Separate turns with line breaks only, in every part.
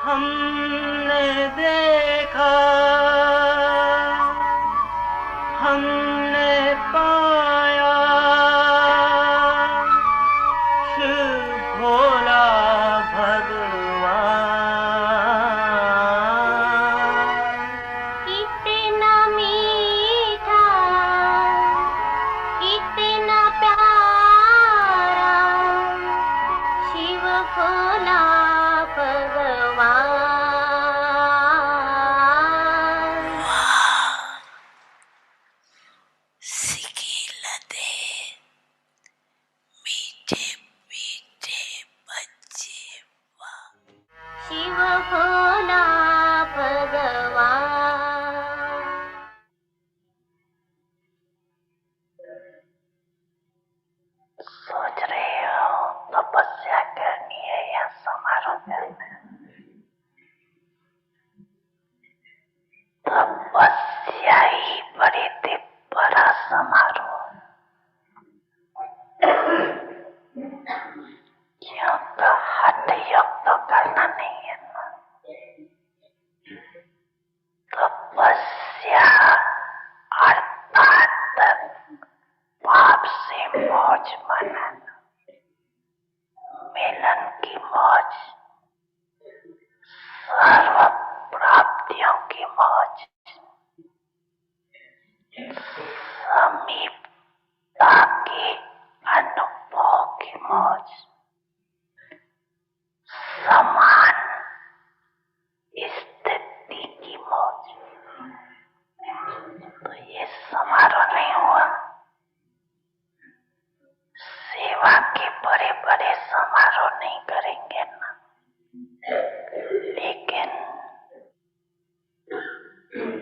हमने देखा, हमने पाया, शिव भोला भगवान।
कितना मीठा, कितना प्यारा, शिव भोला भगवान।
सिकिलते मीठे मीठे बच्चे वाह।
शिव भोला भगवान।
सोच रहे हो तपस्या करनी है या समारोह करना है? तपस्या ही बड़े थे बड़ा समारोह, क्योंकि हठ योग तो करना नहीं है ना। तपस्या अर्थात पाप से मौज मनाना, मिलन की मौज, सर्व प्राप्तियों की मौज, समीपता के अनुभव की मौज, समान स्थिति की मौज। तो ये समारोह नहीं हुआ। सेवा के बड़े बड़े समारोह नहीं करेंगे ना, लेकिन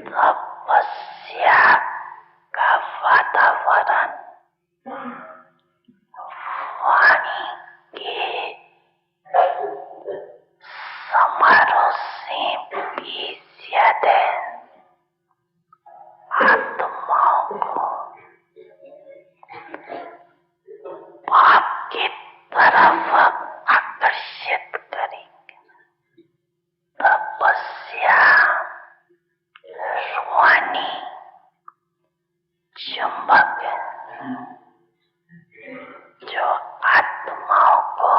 तपस्या का वातावरण वाणी के समारोह से भी ज्यादा आत्माओं को पाप की तरफ आकर्षित करेंगे। तपस्या वाणी चुंबक जो आत्माओं को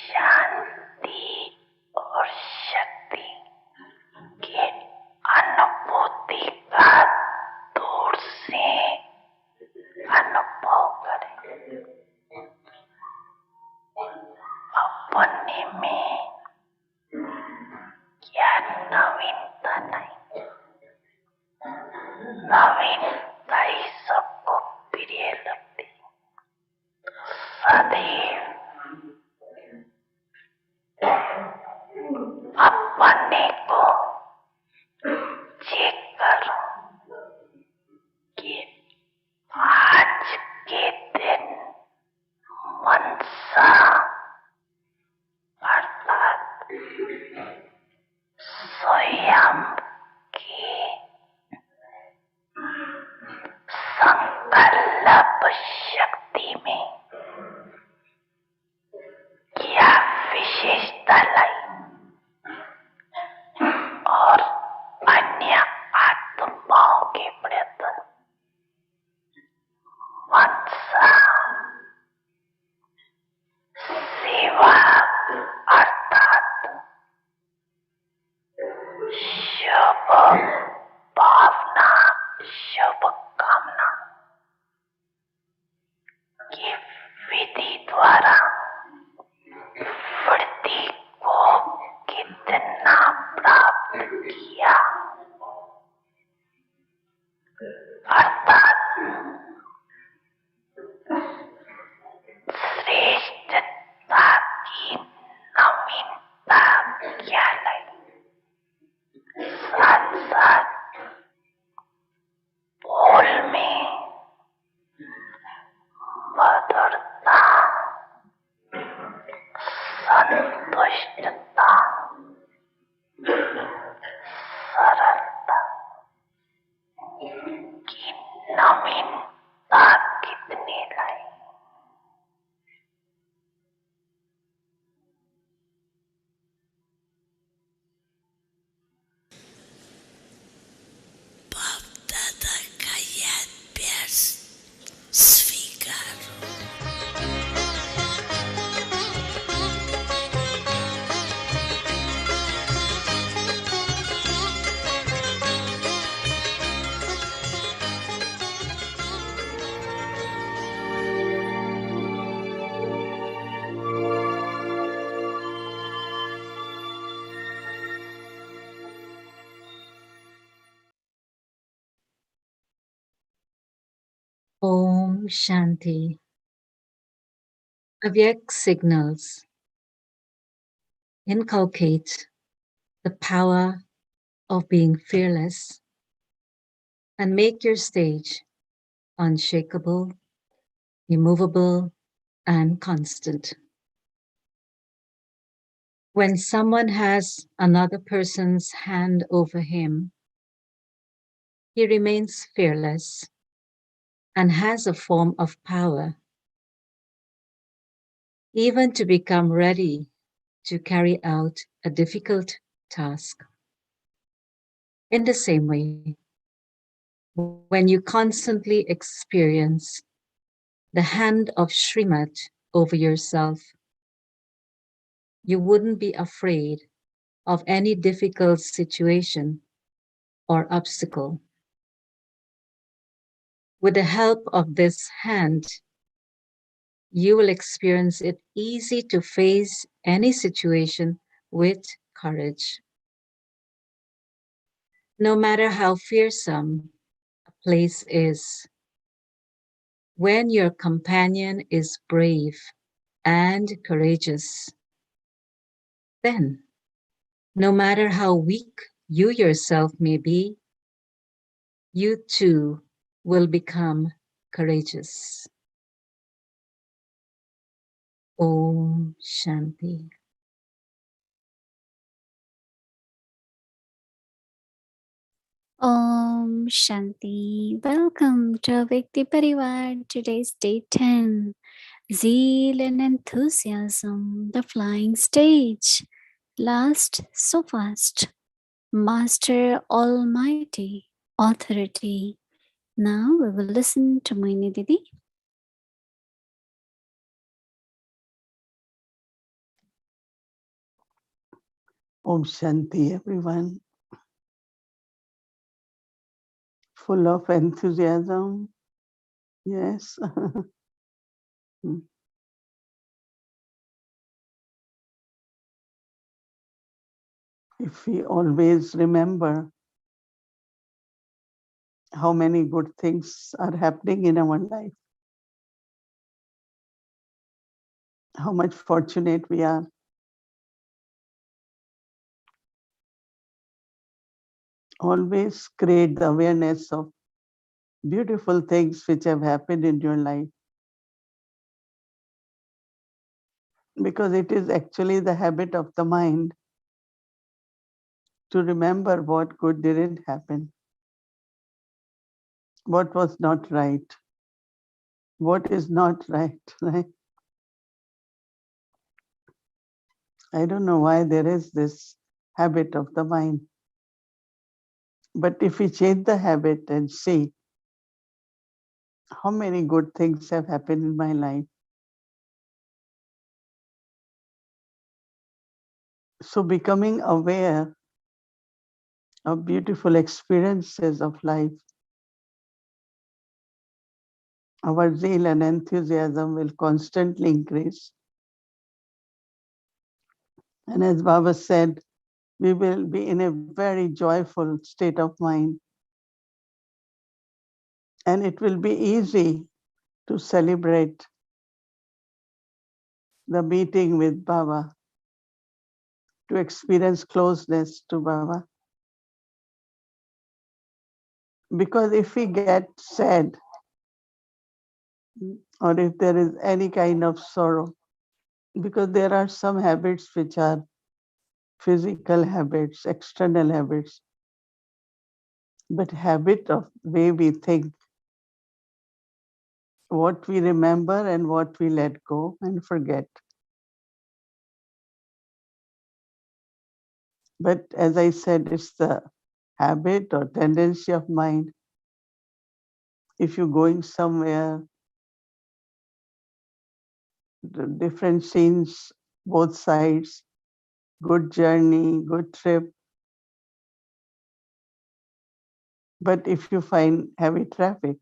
शांति और शक्ति के अनुभूति का दूर से अनुभव करें। अपने में क्या नवीनता नहीं, नवीनता ही सबको प्रिय लगती। सदैव अपने को चेक करो कि आज के दिन मनसा अर्थात स्वयं की संकल्प शक्ति में क्या विशेषता लाई और अन्य आत्माओं के प्रति मनसा सेवा अर्थात शुभ भावना, शुभ कामना की विधि द्वारा वृद्धि को कितना प्राप्त किया, अर्थात श्रेष्ठता की नवीनता क्या लाई, साथ साथ बोल में मधुरता, संतुष्टता, सरलता की नवीनता कितनी लाई।
Shanti. Avyak signals inculcate the power of being fearless and make your stage unshakable, immovable, and constant. When someone has another person's hand over him, he remains fearless and has a form of power, even to become ready to carry out a difficult task. In the same way, when you constantly experience the hand of Srimad over yourself, you wouldn't be afraid of any difficult situation or obstacle. With the help of this hand, you will experience it easy to face any situation with courage. No matter how fearsome a place is, when your companion is brave and courageous, then, no matter how weak you yourself may be, you too will become courageous. Om Shanti.
Om Shanti. Welcome to Vikti Parivar. Today's day 10. Zeal and enthusiasm, the flying stage. Last so fast. Master Almighty, authority. Now we will listen to Mohini Didi.
Om Shanti, everyone. Full of enthusiasm. Yes. If we always remember how many good things are happening in our life, how much fortunate we are. Always create the awareness of beautiful things which have happened in your life. Because it is actually the habit of the mind to remember what good didn't happen, what was not right, what is not right, right? I don't know why there is this habit of the mind. But if we change the habit and see how many good things have happened in my life. So becoming aware of beautiful experiences of life, our zeal and enthusiasm will constantly increase. And as Baba said, we will be in a very joyful state of mind. And it will be easy to celebrate the meeting with Baba, to experience closeness to Baba. Because if we get sad, or if there is any kind of sorrow, because there are some habits which are physical habits, external habits, but habit of way we think, what we remember and what we let go and forget. But as I said, it's the habit or tendency of mind. If you're going somewhere, the different scenes, both sides, good journey, good trip. But if you find heavy traffic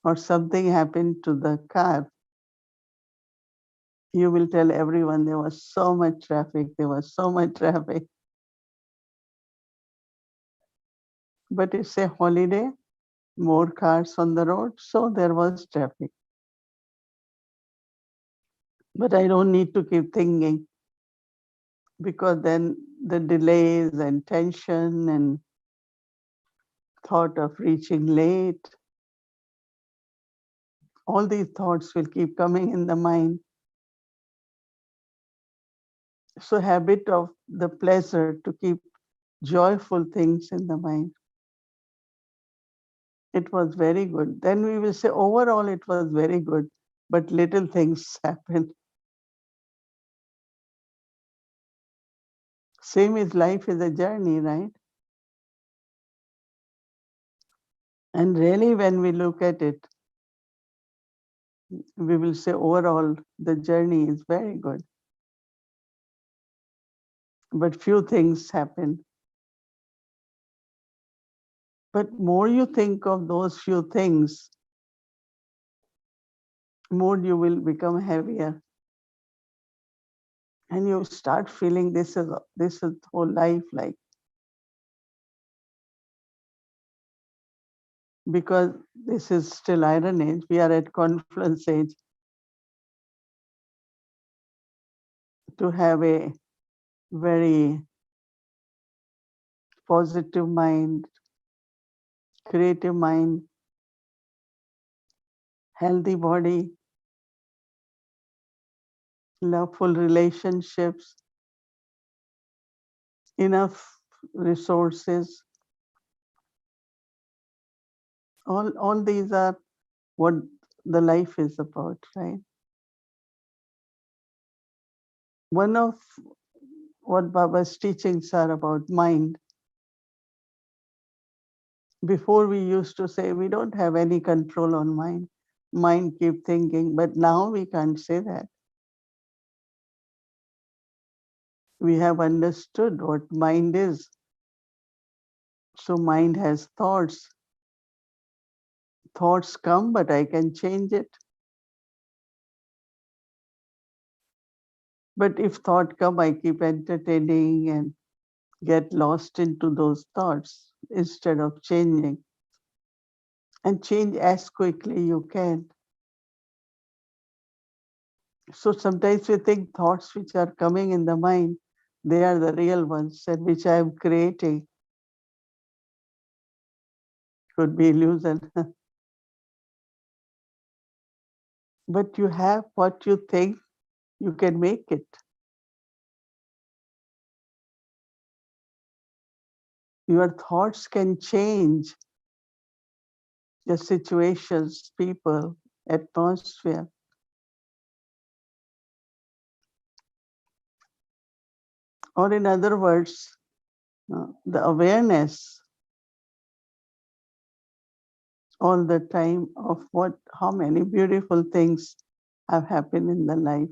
or something happened to the car, you will tell everyone there was so much traffic, there was so much traffic. But it's a holiday, more cars on the road, so there was traffic. But I don't need to keep thinking, because then the delays and tension and thought of reaching late, all these thoughts will keep coming in the mind. So habit of the pleasure to keep joyful things in the mind. It was very good. Then we will say overall it was very good, but little things happened. Same as life is a journey, right? And really when we look at it, we will say overall the journey is very good. But few things happen. But more you think of those few things, more you will become heavier. And you start feeling this is whole life like. Because this is still Iron Age, we are at confluence age. To have a very positive mind, creative mind, healthy body, loveful relationships, enough resources. All these are what the life is about, right? One of what Baba's teachings are about mind. Before we used to say we don't have any control on mind. Mind keep thinking, but now we can't say that. We have understood what mind is. So mind has thoughts. Thoughts come, but I can change it. But if thought come, I keep entertaining and get lost into those thoughts instead of changing. And change as quickly you can. So sometimes we think thoughts which are coming in the mind, they are the real ones and which I am creating. Could be illusion. But you have what you think, you can make it. Your thoughts can change the situations, people, atmosphere. Or in other words, the awareness all the time of how many beautiful things have happened in the life.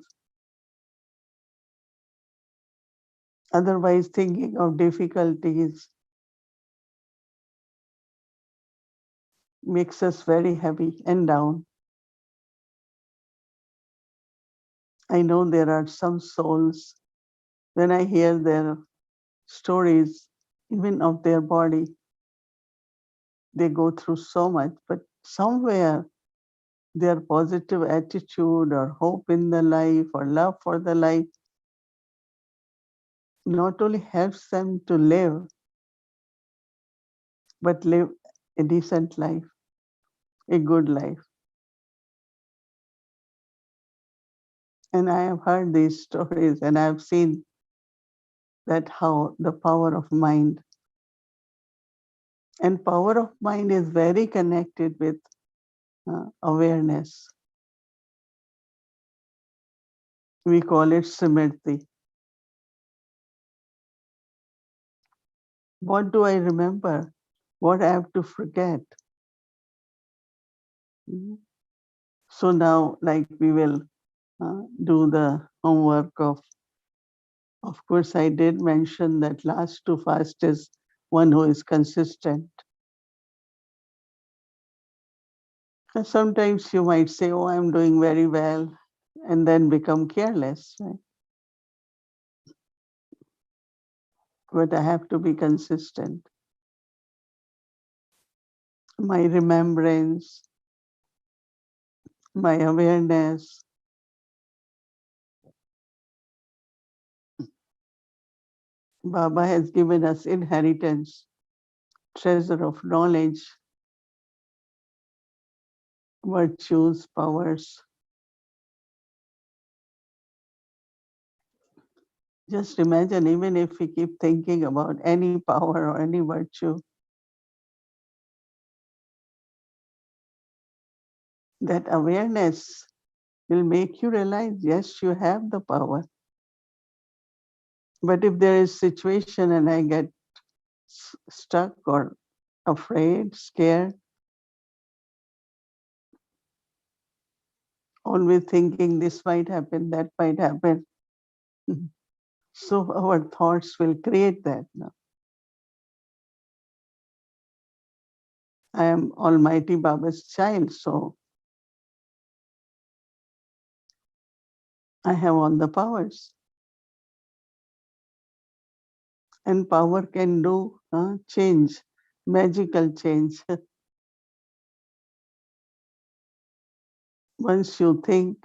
Otherwise, thinking of difficulties makes us very heavy and down. I know there are some souls, when I hear their stories, even of their body, they go through so much, but somewhere their positive attitude or hope in the life or love for the life not only helps them to live, but live a decent life, a good life. And I have heard these stories and I have seen that how the power of mind. And power of mind is very connected with awareness. We call it Smriti. What do I remember? What I have to forget? So now, like we will do the homework of course, I did mention that last to fast is one who is consistent. And sometimes you might say, oh, I'm doing very well, and then become careless, right? But I have to be consistent. my remembrance, my awareness. Baba has given us inheritance, treasure of knowledge, virtues, powers. Just imagine, even if we keep thinking about any power or any virtue, that awareness will make you realize, yes, you have the power. But if there is situation and I get stuck or afraid, scared, always thinking this might happen, that might happen. So our thoughts will create that now. I am Almighty Baba's child, so I have all the powers. And power can do change, magical change. Once you think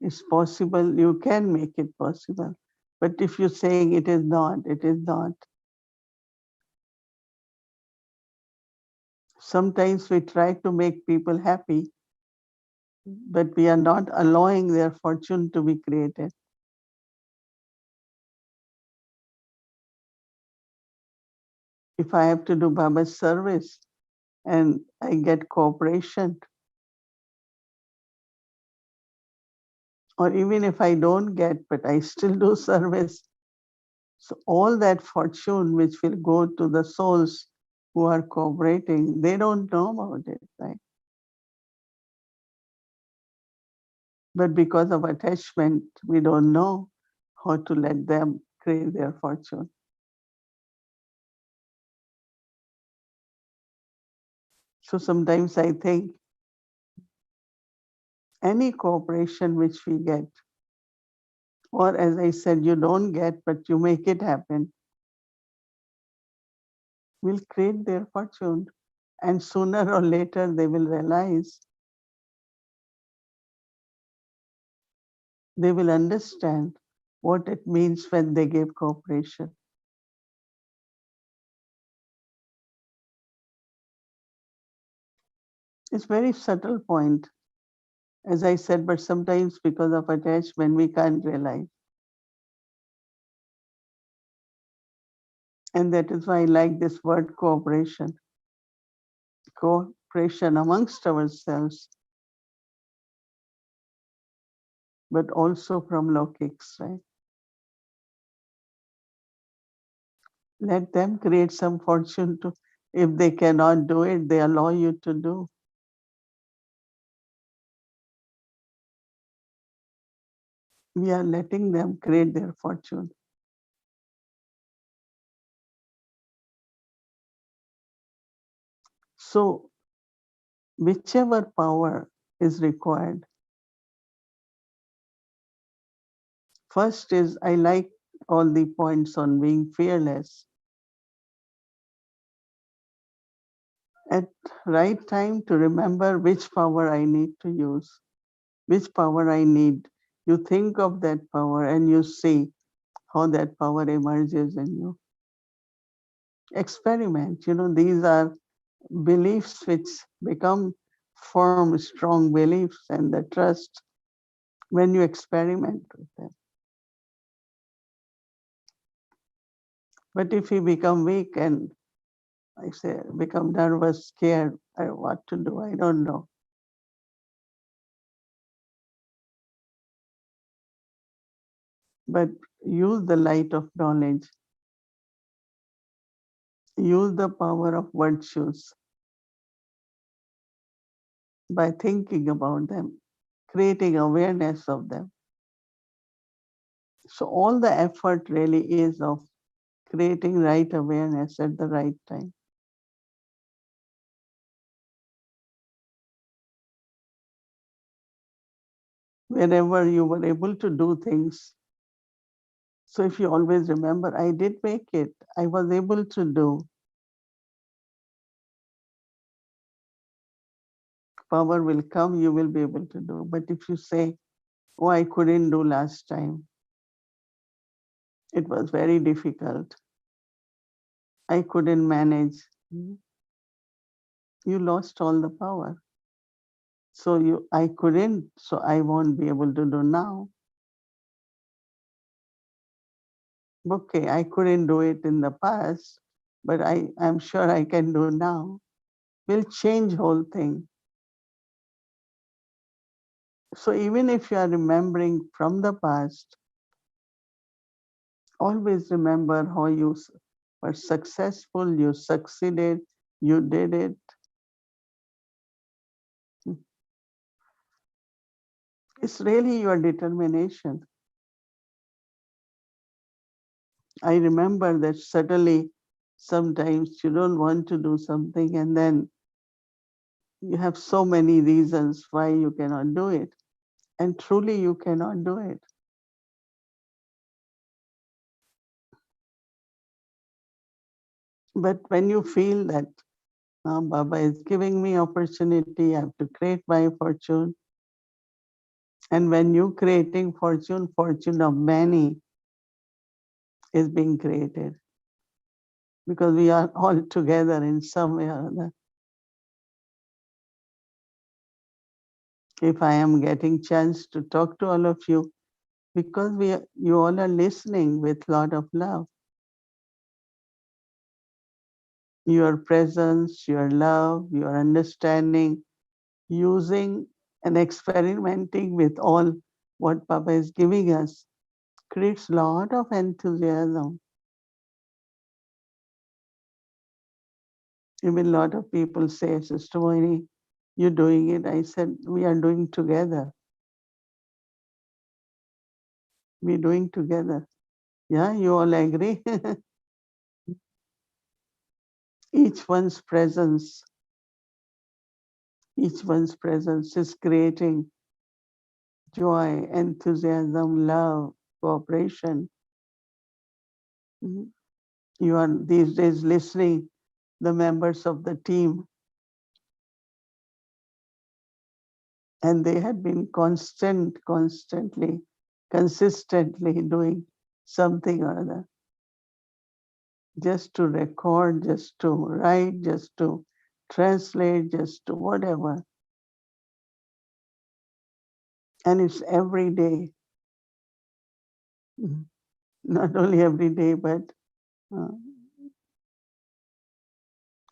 it's possible, you can make it possible. But if you're saying it is not, it is not. Sometimes we try to make people happy, but we are not allowing their fortune to be created. If I have to do Baba's service and I get cooperation, or even if I don't get, but I still do service, so all that fortune which will go to the souls who are cooperating, they don't know about it, right? But because of attachment, we don't know how to let them create their fortune. So sometimes I think any cooperation which we get, or as I said, you don't get, but you make it happen, will create their fortune. And sooner or later, they will realize, they will understand what it means when they give cooperation. It's very subtle point, as I said, but sometimes because of attachment, we can't realize. And that is why I like this word cooperation. Cooperation amongst ourselves, but also from Lokics, right? Let them create some fortune to, if they cannot do it, they allow you to do. We are letting them create their fortune. So whichever power is required, first is, I like all the points on being fearless. At right time to remember which power I need to use, which power I need. You think of that power and you see how that power emerges in you. Experiment, these are beliefs which become firm, strong beliefs, and the trust when you experiment with them. But if you become weak and I say become nervous, scared, what to do, I don't know. But use the light of knowledge, use the power of virtues by thinking about them, creating awareness of them. So all the effort really is of creating right awareness at the right time. Wherever you were able to do things. So if you always remember, I did make it, I was able to do. power will come, you will be able to do. But if you say, oh, I couldn't do last time, it was very difficult, I couldn't manage, you lost all the power. So I couldn't, so I won't be able to do now. Okay, I couldn't do it in the past, but I'm sure I can do now. Will change whole thing. So even if you are remembering from the past, always remember how you were successful, you succeeded, you did it. It's really your determination. I remember that suddenly sometimes you don't want to do something and then you have so many reasons why you cannot do it. And truly you cannot do it. But when you feel that Baba is giving me opportunity, I have to create my fortune. And when you creating fortune, fortune of many is being created. Because we are all together in some way or other. If I am getting chance to talk to all of you, because you all are listening with lot of love. Your presence, your love, your understanding, using and experimenting with all what Baba is giving us creates a lot of enthusiasm. Even a lot of people say, Sister Mohini, you're doing it. I said, we are doing together. We're doing together. Yeah, you all agree? Each one's presence is creating joy, enthusiasm, love, cooperation. You are these days listening, the members of the team, and they had been consistently doing something or other. Just to record, just to write, just to translate, just to whatever. And it's every day. Not only every day, but uh,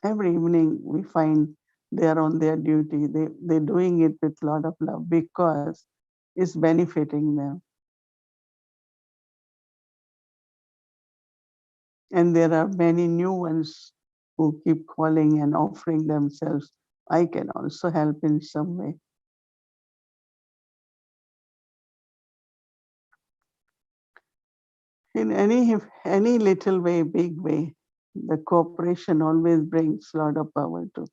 every evening we find they are on their duty. They're doing it with a lot of love because it's benefiting them. And there are many new ones who keep calling and offering themselves. I can also help in some way. In any little way, big way, the cooperation always brings a lot of power too.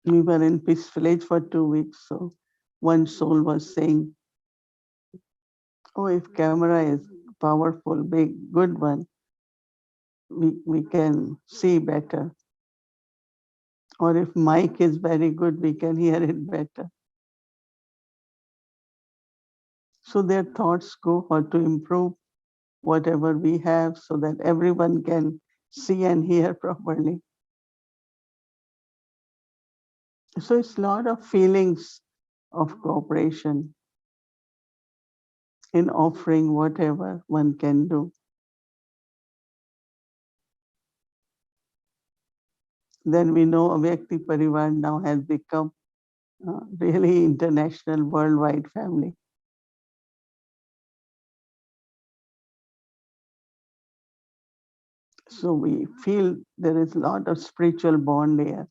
We were in Peace Village for 2 weeks, so one soul was saying, oh, if camera is powerful, big, good one, we can see better. Or if mic is very good, we can hear it better. So their thoughts go how to improve whatever we have so that everyone can see and hear properly. So it's a lot of feelings of cooperation in offering whatever one can do. Then we know Avyakti Parivar now has become really international, worldwide family. So we feel there is a lot of spiritual bond here.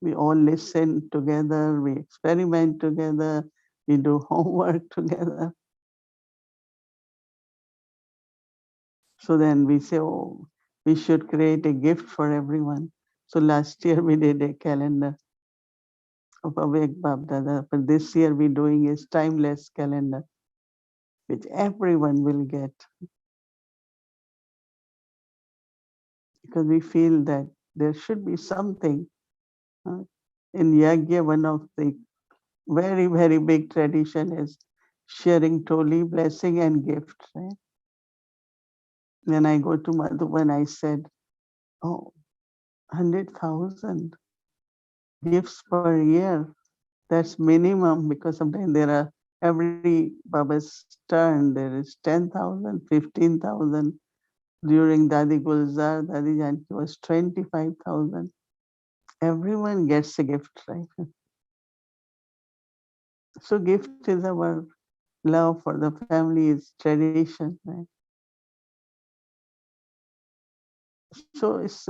We all listen together, we experiment together, we do homework together. So then we say, oh, we should create a gift for everyone. So last year we did a calendar of Avek Bab Dada, but this year we're doing is timeless calendar. which everyone will get. Because we feel that there should be something. In Yagya, one of the very, very big tradition is sharing toli, blessing and gift. Right? When I go to Madhuban, I said, oh, 100,000 gifts per year. That's minimum, because sometimes there are every Baba's turn, there is 10,000, 15,000. During Dadi Gulzar, Dadi Janki was 25,000. Everyone gets a gift, right? So gift is our love for the family, is tradition, right? So it's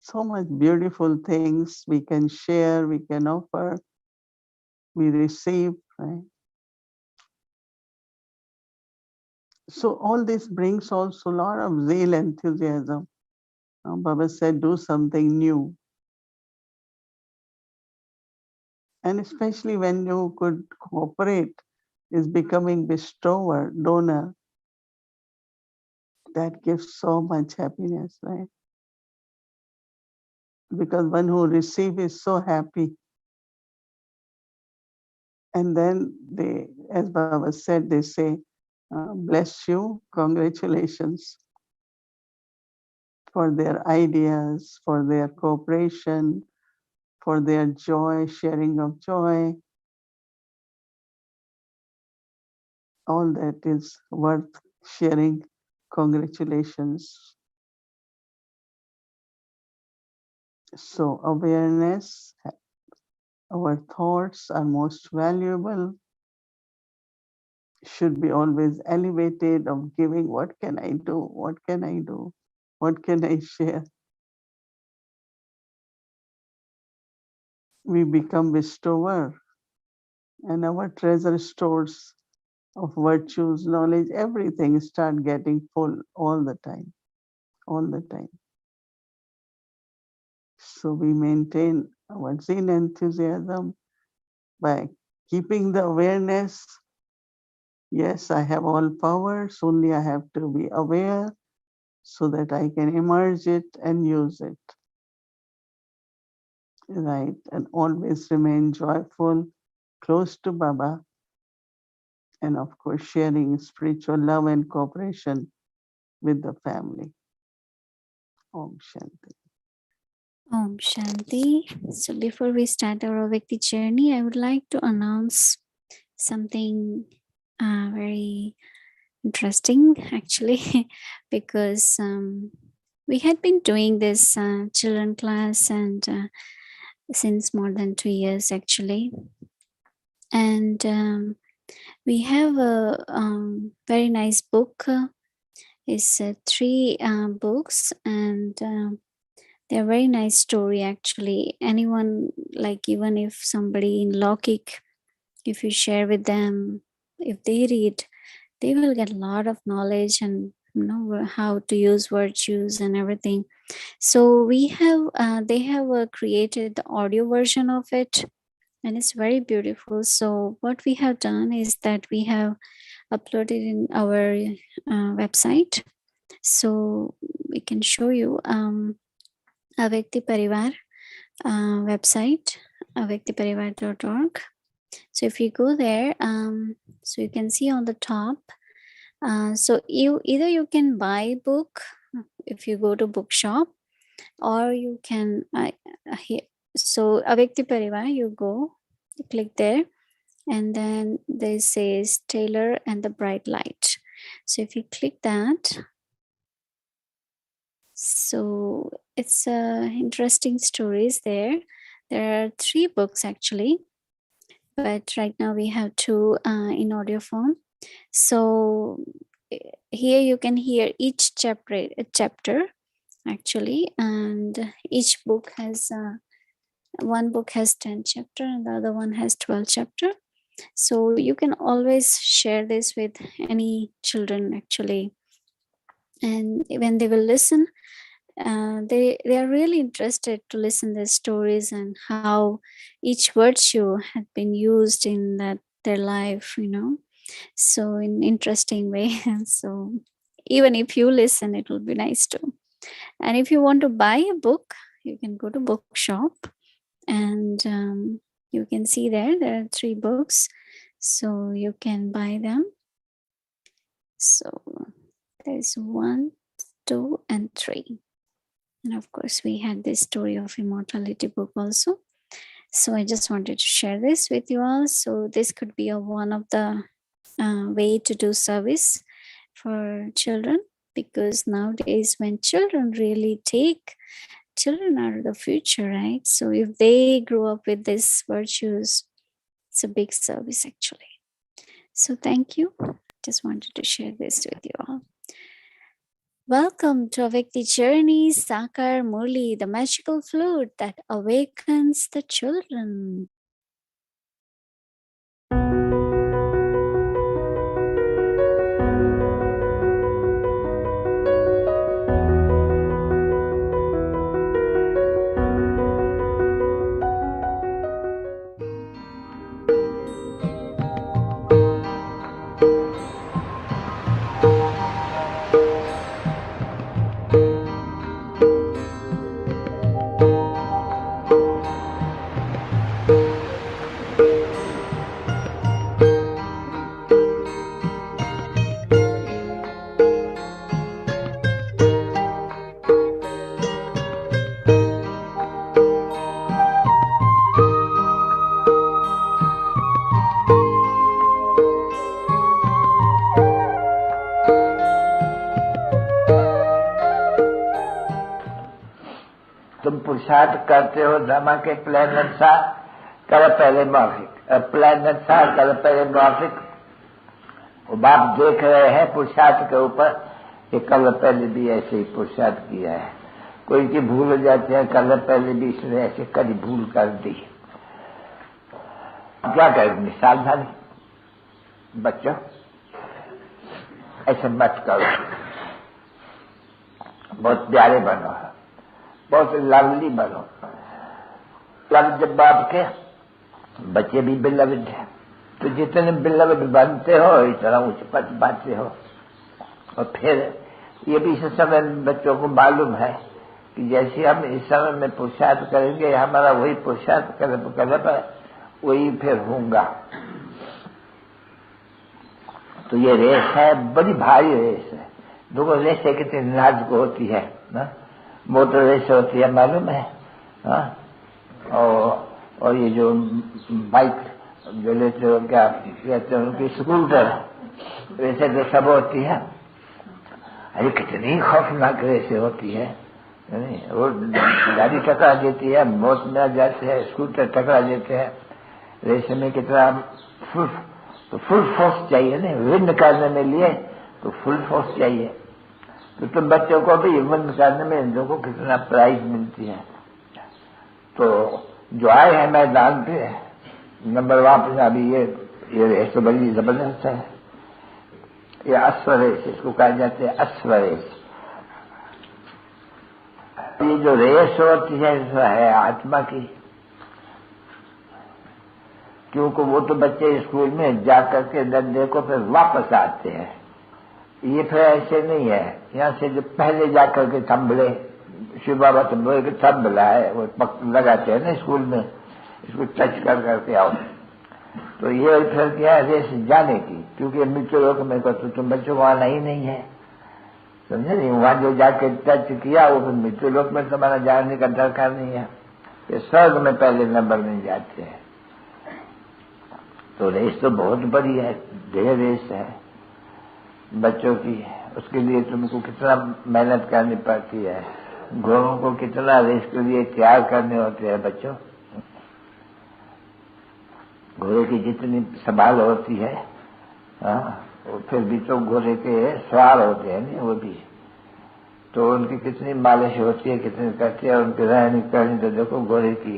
so much beautiful things we can share, we can offer, we receive, right? So all this brings also a lot of zeal, enthusiasm. Baba said, do something new. And especially when you could cooperate, is becoming bestower, donor, that gives so much happiness, right? Because one who receives is so happy. And then they, as Baba said, they say, bless you, congratulations for their ideas, for their cooperation, for their joy, sharing of joy. All that is worth sharing. Congratulations. So awareness, our thoughts are most valuable, should be always elevated of giving. What can I do? What can I do? What can I share? We become bestower, and our treasure stores of virtues, knowledge, everything start getting full all the time, all the time. So we maintain our zeal, enthusiasm by keeping the awareness. Yes, I have all powers, only I have to be aware so that I can emerge it and use it. Right, and always remain joyful, close to Baba, and of course sharing spiritual love and cooperation with the family. Om Shanti.
Om Shanti. So before we start our Vikti journey, I would like to announce something very interesting actually, because we had been doing this children class and since more than 2 years actually. And we have a very nice book. It's 3 books, and they're very nice story actually. Anyone, like even if somebody in Lokik, if you share with them, if they read, they will get a lot of knowledge and how to use virtues and everything. So we have they have created the audio version of it, and it's very beautiful. So what we have done is that we have uploaded in our website, so we can show you Avyakti Parivar website, avyaktiparivar.org. So if you go there, so you can see on the top, so you can buy book if you go to bookshop, or you can so Avyakti Parivar, you click there, and then there says Taylor and the Bright Light. So if you click that, so it's interesting stories there. There are 3 books actually, but right now we have 2 in audio form. So here you can hear each chapter actually, and each book has one book has 10 chapter and the other one has 12 chapter. So you can always share this with any children actually, and when they will listen, they are really interested to listen their stories and how each virtue had been used in their life. So in interesting way. So even if you listen, it will be nice too. And if you want to buy a book, you can go to bookshop and you can see there are 3 books, so you can buy them. So there's 1, 2 and 3, and of course we had this story of immortality book also. So I just wanted to share this with you all. So this could be one of the way to do service for children, because nowadays when children are the future, right? So if they grow up with these virtues, it's a big service actually. So thank you. Just wanted to share this with you all. Welcome to Avyakti Journey, Sakar Murli, the magical flute that awakens the children.
तुम पुरुषार्थ करते हो drama के plan अनुसार, करो पहले मौखिक, plan अनुसार करो पहले मौखिक। वो बाप देख रहे हैं पुरुषार्थ के ऊपर कि कल पहले भी ऐसे ही पुरुषार्थ किया है। कोई की भूल हो जाती है, कल पहले भी इसने ऐसे कभी भूल कर दी। क्या करें, सावधानी बच्चों, ऐसे मत करो, बहुत प्यारे बनो, बहुत लवली बनो। तब जब बाप के बच्चे भी बिलवड है, तो जितने बिलवड बनते हो इतना ऊंच पद पाते हो। और फिर ये भी इस समय बच्चों को मालूम है कि जैसे हम इस समय में पुरुषार्थ करेंगे, हमारा वही पुरुषार्थ कर वही फिर होगा। तो ये रेस है, बड़ी भारी रेस है। देखो रेस कितनी नाजुक होती है ना, मोटर रेस होती है, मालूम है। और ये जो बाइक जो लेते हो, क्या कहते हैं उनकी, स्कूटर, वैसे जो सब होती है। अरे कितनी खौफनाक रेस होती है। वो गाड़ी टकरा देती है, मौत में आ जाते हैं, स्कूटर टकरा देते हैं। रेस में कितना फुल फोर्स चाहिए ना, विन करने में लिए तो फुल फोर्स चाहिए। तो तुम बच्चों को भी विन करने में इन लोगों को कितना प्राइज मिलती है। तो जो आए हैं मैदान पे नंबर वापस, अभी ये रेस तो बड़ी जबरदस्त है। ये अश्व रेस, इसको कहा जाते हैं अश्व रेस। ये जो रेस होती है है आत्मा की, क्योंकि वो तो बच्चे स्कूल में जाकर के डंडे को फिर वापस आते हैं। ये फिर ऐसे नहीं है, यहाँ से जो पहले जाकर के थंबले, शिव बाबा थंबला है, वो लगाते हैं ना स्कूल में, इसको टच कर करके आओ। तो ये फिर क्या है, रेस जाने की, क्योंकि मृत्यु लोक में को तो तुम बच्चों को आना ही नहीं है, समझे नहीं। वहां जो जाके टच किया वो फिर मृत्यु लोक में तुम्हारा जाने का दरकार नहीं है। ये स्वर्ग में पहले नंबर में जाते हैं। तो रेस तो बहुत बड़ी है, ढेर रेस है बच्चों की। उसके लिए तुमको कितना मेहनत करनी पड़ती है, घोड़ों को कितना रेस के लिए तैयार करने होते हैं बच्चों। घोड़े की जितनी संभाल होती है, वो फिर भी तो घोड़े के सवार होते हैं नहीं, वो भी तो उनकी कितनी मालिश होती है, कितनी करती है, उनकी रहनी करनी तो देखो घोड़े की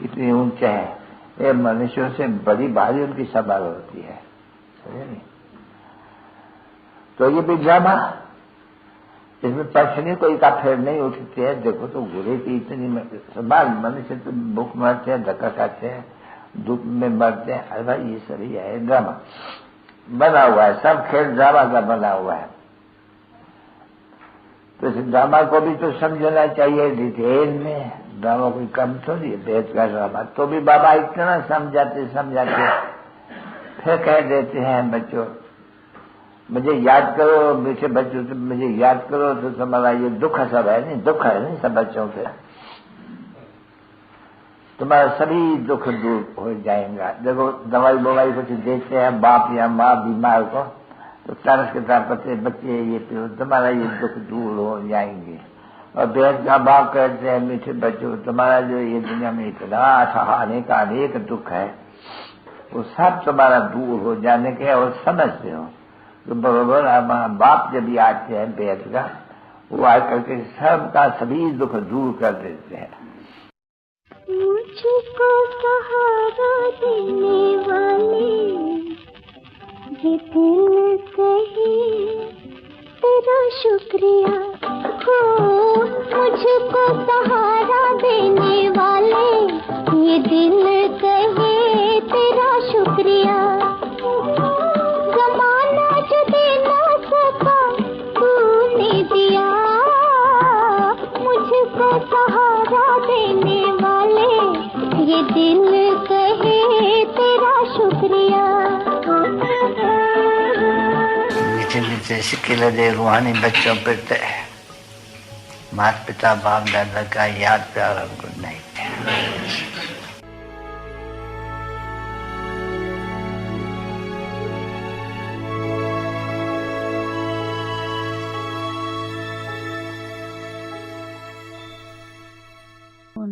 कितनी ऊंचा है। ये मनुष्यों से बड़ी भारी उनकी संभाल होती है, समझे नहीं। तो ये भी ड्रामा, इसमें पक्षी कोई का फेर नहीं उठते हैं। देखो तो घोड़े की इतनी संभाल, मनुष्य तो भूख मरते हैं, धक्का खाते हैं, धूप में मरते हैं। अरे भाई ये सभी है ड्रामा। बना हुआ है, सब खेल ड्रामा का बना हुआ है। तो इस ड्रामा को भी तो समझना चाहिए डिटेल में, ड्रामा कोई कम थोड़ी है, बेहद का ड्रामा। तो भी बाबा इतना समझाते फिर कह देते हैं बच्चों मुझे याद करो, मीठे बच्चों से मुझे याद करो तो तुम्हारा ये दुख सब है नहीं, दुख है नहीं सब बच्चों पे, तुम्हारा सभी दुख दूर हो जाएगा। देखो दवाई बवाई कुछ देते हैं बाप या माँ बीमार को, तो तरस के तरह बच्चे ये पियो तुम्हारा ये दुख दूर हो जाएंगे। और बेहद का बाप कहते हैं मीठे बच्चों तुम्हारा जो ये दुनिया में इतना अनेक दुख है वो सब तुम्हारा दूर हो जाने के और समझते हो। तो बराबर बाप जब भी आते हैं बेहद का, वो आ करके सबका सभी दुख दूर कर देते हैं।
मुझको सहारा देने वाले ये दिल कहे तेरा शुक्रिया हो, मुझको सहारा देने वाले ये दिल कहे तेरा शुक्रिया। जमाना जो दे ना सका तूने दिया, मुझको सहारा देने वाले ये दिल कहे तेरा शुक्रिया।
मीठे मीठे सिक्के लदे रूहानी बच्चों पर माता पिता बाप दादा का याद प्यार और good night.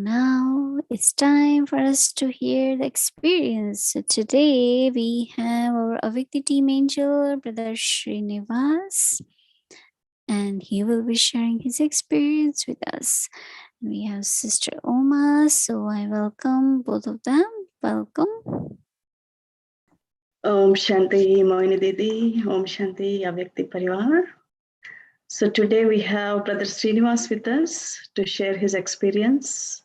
Now it's time for us to hear the experience. So today we have our Avyakti team angel, Brother Srinivas, and he will be sharing his experience with us. We have Sister Oma, so I welcome both of them. Welcome.
Om Shanti, Mohini Didi, Om Shanti, Avyakti Parivar. So today we have Brother Srinivas with us to share his experience.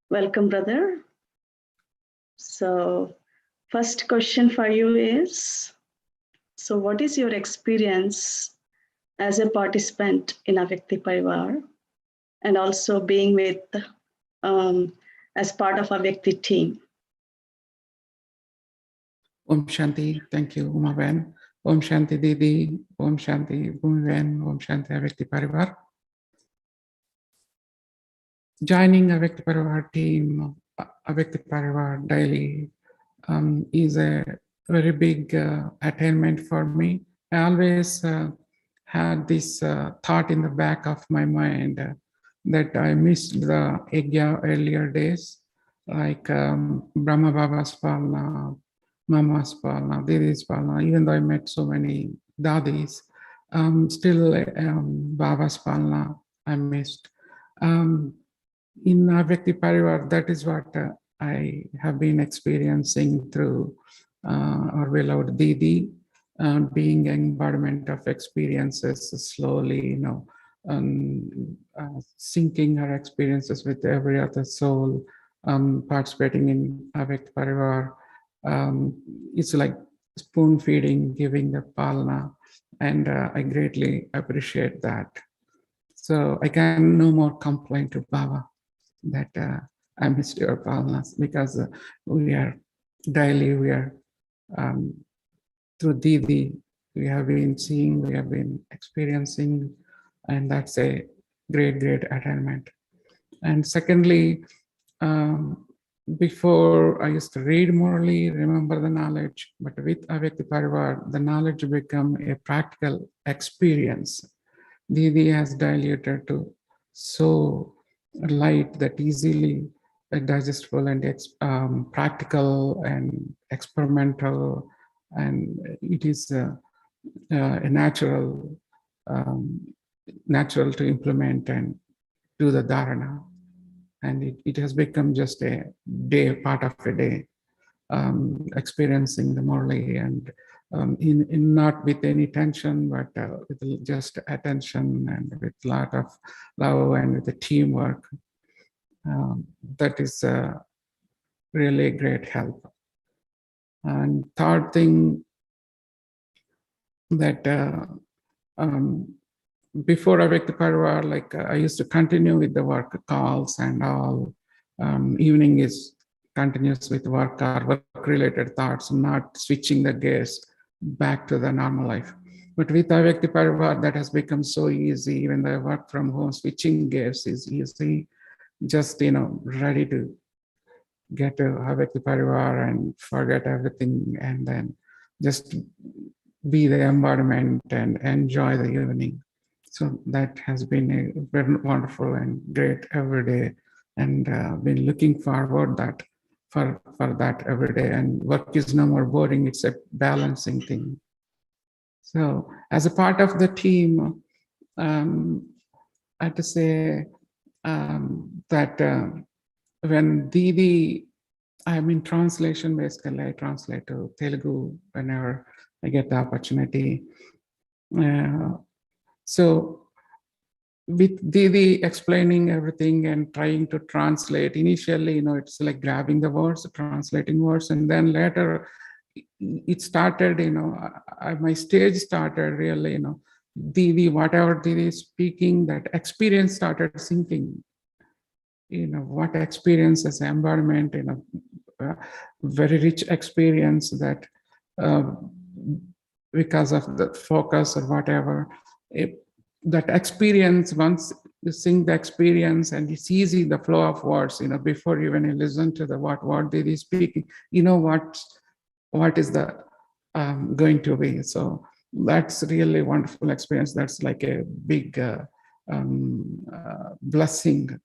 Welcome, brother. So first question for you is, so what is your experience as a participant in Avyakti Parivar and also being with, as part of Avyakti team?
Om Shanti, thank you, Uma Ben. Om Shanti Didi, Om Shanti Bhumi Ben, Om Shanti Avyakti Parivar. Joining Avyakti Parivar team, Avyakti Parivar daily is a very big attainment for me. I always had this thought in the back of my mind that I missed the Yajna earlier days, like Brahma Baba's Palna, Mama's Palna, Didi's Palna. Even though I met so many Dadis, still Baba's Palna I missed. In Avyakti Parivar, that is what I have been experiencing through our beloved Didi, being an embodiment of experiences slowly, syncing her experiences with every other soul, participating in Avyakti Parivar. It's like spoon feeding, giving the palna, and I greatly appreciate that. So I can no more complain to Baba that I missed your palnas, because we are daily, we are through Didi, we have been seeing, we have been experiencing, and that's a great, great attainment. And secondly, before I used to read morally, remember the knowledge, but with Avyakti Parivar, the knowledge become a practical experience. Didi has diluted to so light that easily digestible and practical and experimental, and it is a natural to implement and do the dharana. And it has become just a day, part of a day, experiencing the morally, and in not with any tension, but with just attention and with a lot of love and with the teamwork. That is really great help. And third thing, that before Avyakta Parivar, like I used to continue with the work calls and all. Evening is continuous with work or work-related thoughts, not switching the gears back to the normal life. But with Avyakta Parivar, that has become so easy. Even the work from home, switching gears is easy. Just, ready to get to Avyakta Parivar and forget everything, and then just be the environment and enjoy the evening. So that has been a very wonderful and great every day, and been looking forward that for that every day. And work is no more boring; it's a balancing thing. So as a part of the team, I have to say that when Didi, I'm in translation, basically I translate to Telugu whenever I get the opportunity. So with Didi explaining everything and trying to translate, initially, it's like grabbing the words, translating words, and then later it started, my stage started really, Didi, whatever Didi is speaking, that experience started sinking. What experience as environment, very rich experience that because of the focus or whatever, that experience, once you sing the experience and it's easy, the flow of words, before even you listen to the what word they is speaking, what is the going to be. So that's really wonderful experience. That's like a big blessing.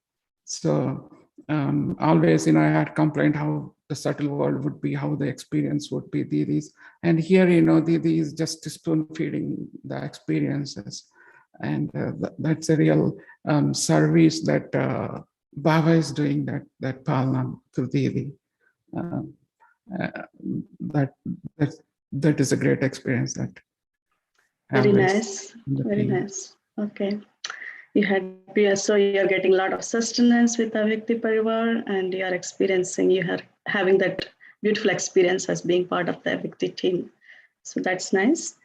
So always, I had complained how the subtle world would be, how the experience would be, Didi's. And here, Didi is just spoon feeding the experiences. And that's a real service that Baba is doing, that Palnam to Didi. That is a great experience. That
very nice, very nice. Okay, so you're getting a lot of sustenance with Avyakti Parivar, and you're experiencing, having that beautiful experience as being part of the Avyakti team. So that's nice.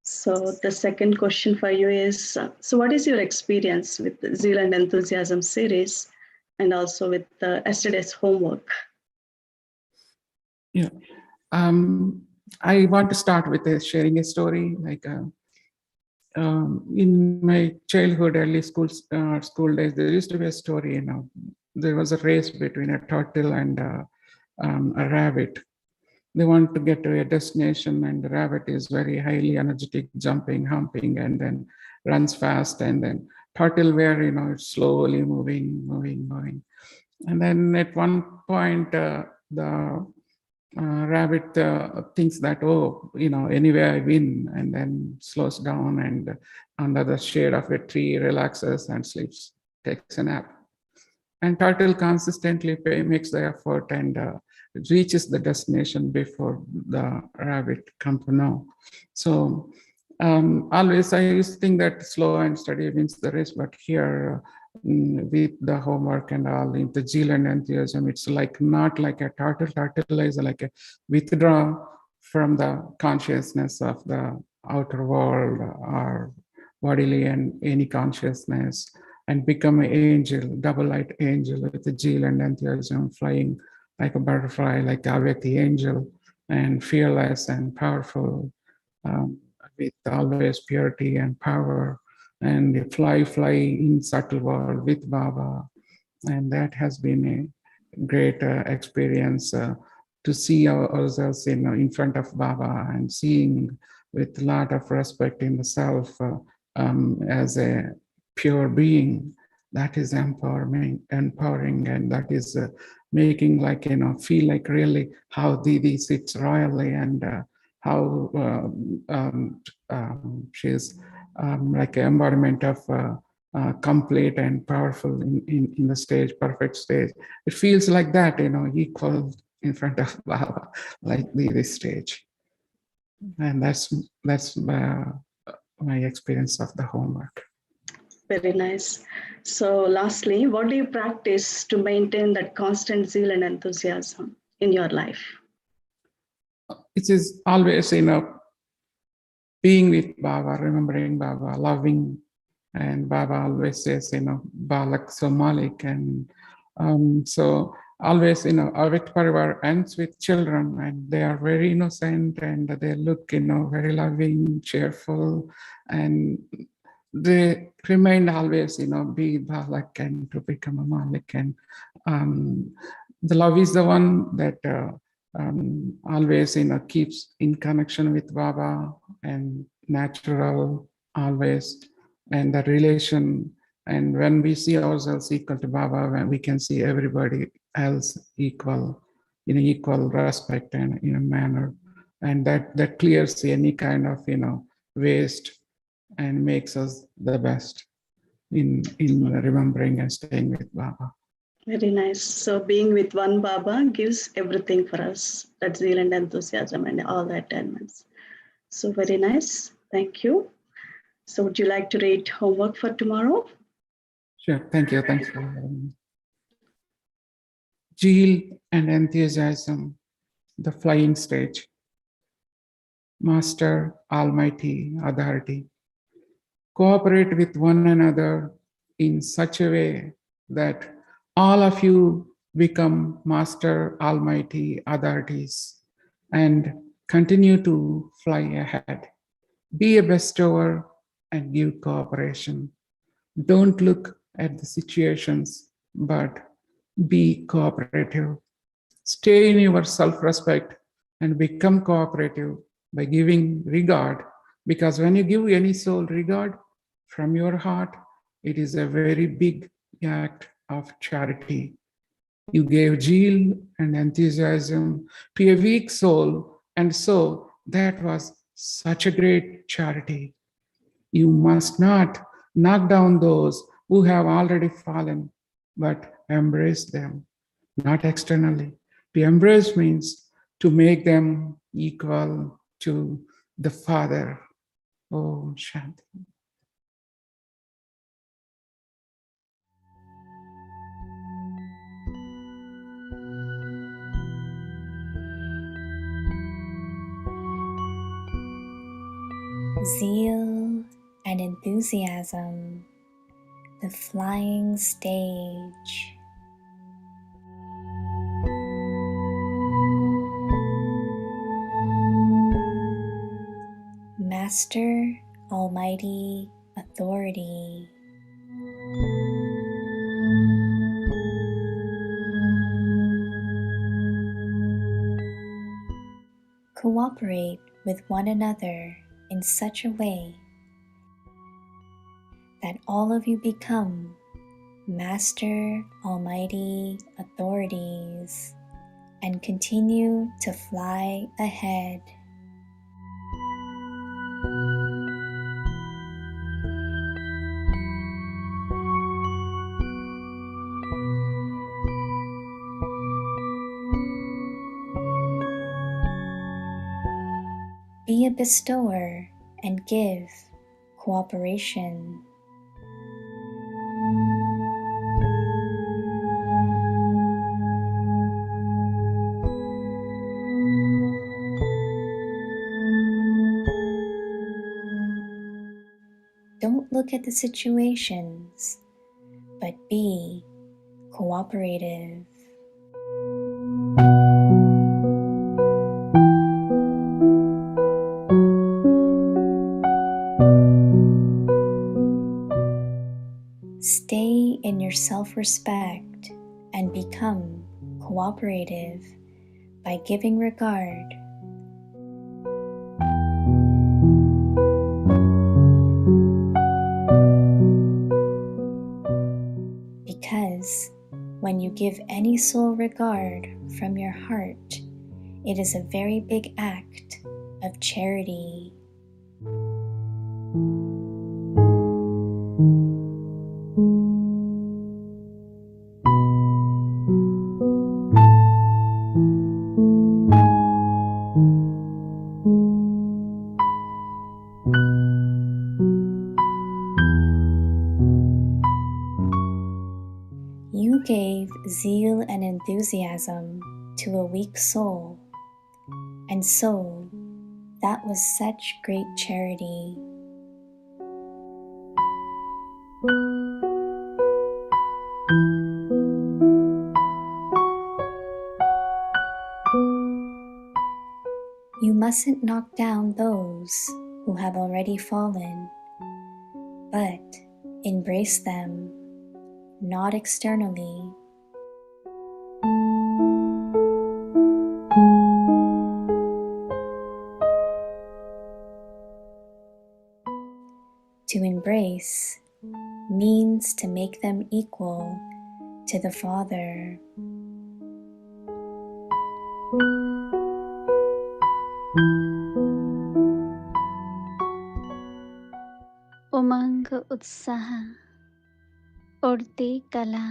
So the second question for you is, so what is your experience with the Zeal and Enthusiasm series, and also with yesterday's homework?
Yeah, I want to start with sharing a story. Like in my childhood, early school days, there used to be a story. There was a race between a turtle and a rabbit. They want to get to a destination, and the rabbit is very highly energetic, jumping, humping, and then runs fast. And then turtle, where it's slowly moving. And then at one point, the rabbit thinks that, anyway I win, and then slows down and under the shade of a tree relaxes and sleeps, takes a nap. And turtle consistently makes the effort and reaches the destination before the rabbit come to know. So always I used to think that slow and steady wins the race, but here with the homework and all, in the Zeal and enthusiasm, it's like not like a turtle. Turtle is like a withdraw from the consciousness of the outer world or bodily and any consciousness, and become an angel, double light angel with the Zeal and enthusiasm, flying like a butterfly, like Avyakti angel, and fearless and powerful, with always purity and power, and fly in subtle world with Baba. And that has been a great experience to see ourselves in front of Baba, and seeing with a lot of respect in the self as a pure being. That is empowering, and that is making feel like really how Didi sits royally, and how she's like an embodiment of complete and powerful in the stage, perfect stage. It feels like that, equal in front of Baba, like this stage. And that's my experience of the homework.
Very nice. So lastly, what do you practice to maintain that constant zeal and enthusiasm in your life?
It is always, being with Baba, remembering Baba, loving, and Baba always says, Balak so Malik, and so always, our Vikti Parivar ends with children, and they are very innocent, and they look, very loving, cheerful, and they remain always, be Balak and to become a Malik, and the love is the one that always, keeps in connection with Baba and natural always, and the relation. And when we see ourselves equal to Baba, when we can see everybody else equal, in equal respect and in a manner, and that clears any kind of waste and makes us the best in remembering and staying with Baba.
Very nice. So being with one Baba gives everything for us. That zeal and enthusiasm and all the attainments. So very nice. Thank you. So would you like to read homework for tomorrow?
Sure. Thank you. Thanks for having me. Zeal and enthusiasm, the flying stage. Master, Almighty, Authority. Cooperate with one another in such a way that all of you become Master, Almighty, Authorities and continue to fly ahead. Be a bestower and give cooperation. Don't look at the situations, but be cooperative. Stay in your self-respect and become cooperative by giving regard, because when you give any soul regard from your heart, it is a very big act of charity. You gave zeal and enthusiasm to a weak soul, and so that was such a great charity. You must not knock down those who have already fallen, but embrace them, not externally. To embrace means to make them equal to the Father. Oh, Shanti.
Zeal and enthusiasm, the flying stage. Master, Almighty, Authority. Cooperate with one another in such a way that all of you become Master, Almighty, Authorities and continue to fly ahead. Be a bestower and give cooperation. Don't look at the situations, but be cooperative. Stay in your self-respect and become cooperative by giving regard. Because when you give any soul regard from your heart, it is a very big act of charity. You gave zeal and enthusiasm to a weak soul, and so That was such great charity. You mustn't knock down those who have already fallen, but embrace them, not externally. To embrace means to make them equal to the Father. उमंग उत्साह उड़ती कला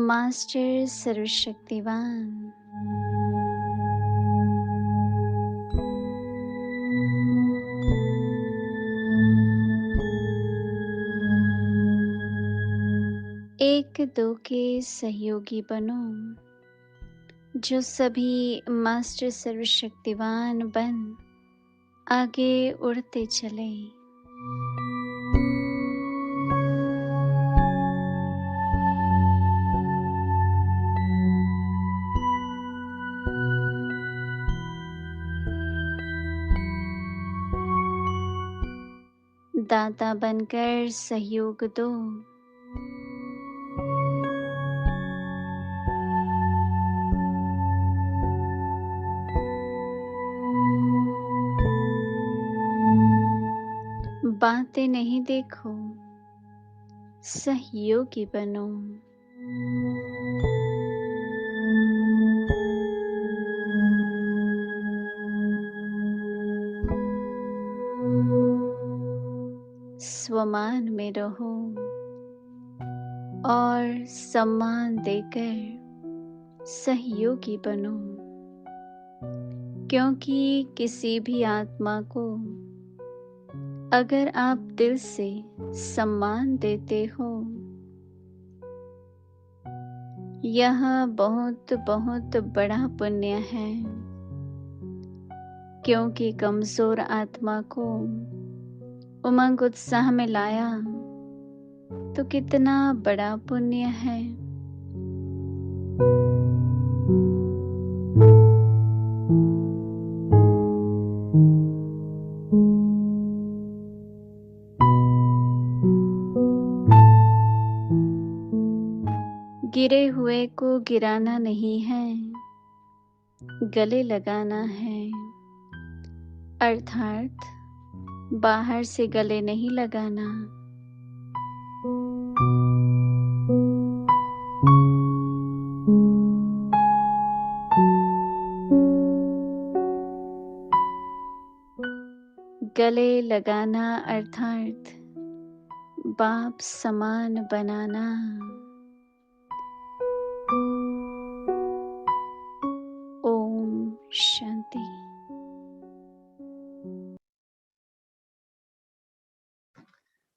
master सर्वशक्तिवान एक दो के सहयोगी बनो, जो सभी मास्टर सर्वशक्तिवान बन आगे उड़ते चले। दाता बनकर सहयोग दो, बातें नहीं देखो, सहयोगी बनो। स्वमान में रहो और सम्मान देकर सहयोगी बनो, क्योंकि किसी भी आत्मा को अगर आप दिल से सम्मान देते हो, यह बहुत बहुत बड़ा पुण्य है, क्योंकि कमजोर आत्मा को उमंग उत्साह में लाया तो कितना बड़ा पुण्य है। गिरे हुए को गिराना नहीं है, गले लगाना है, अर्थात बाहर से गले नहीं लगाना। गले लगाना अर्थात बाप समान बनाना। Om Shanti.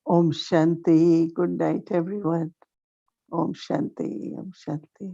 Om Shanti. Good night, everyone. Om Shanti. Om Shanti.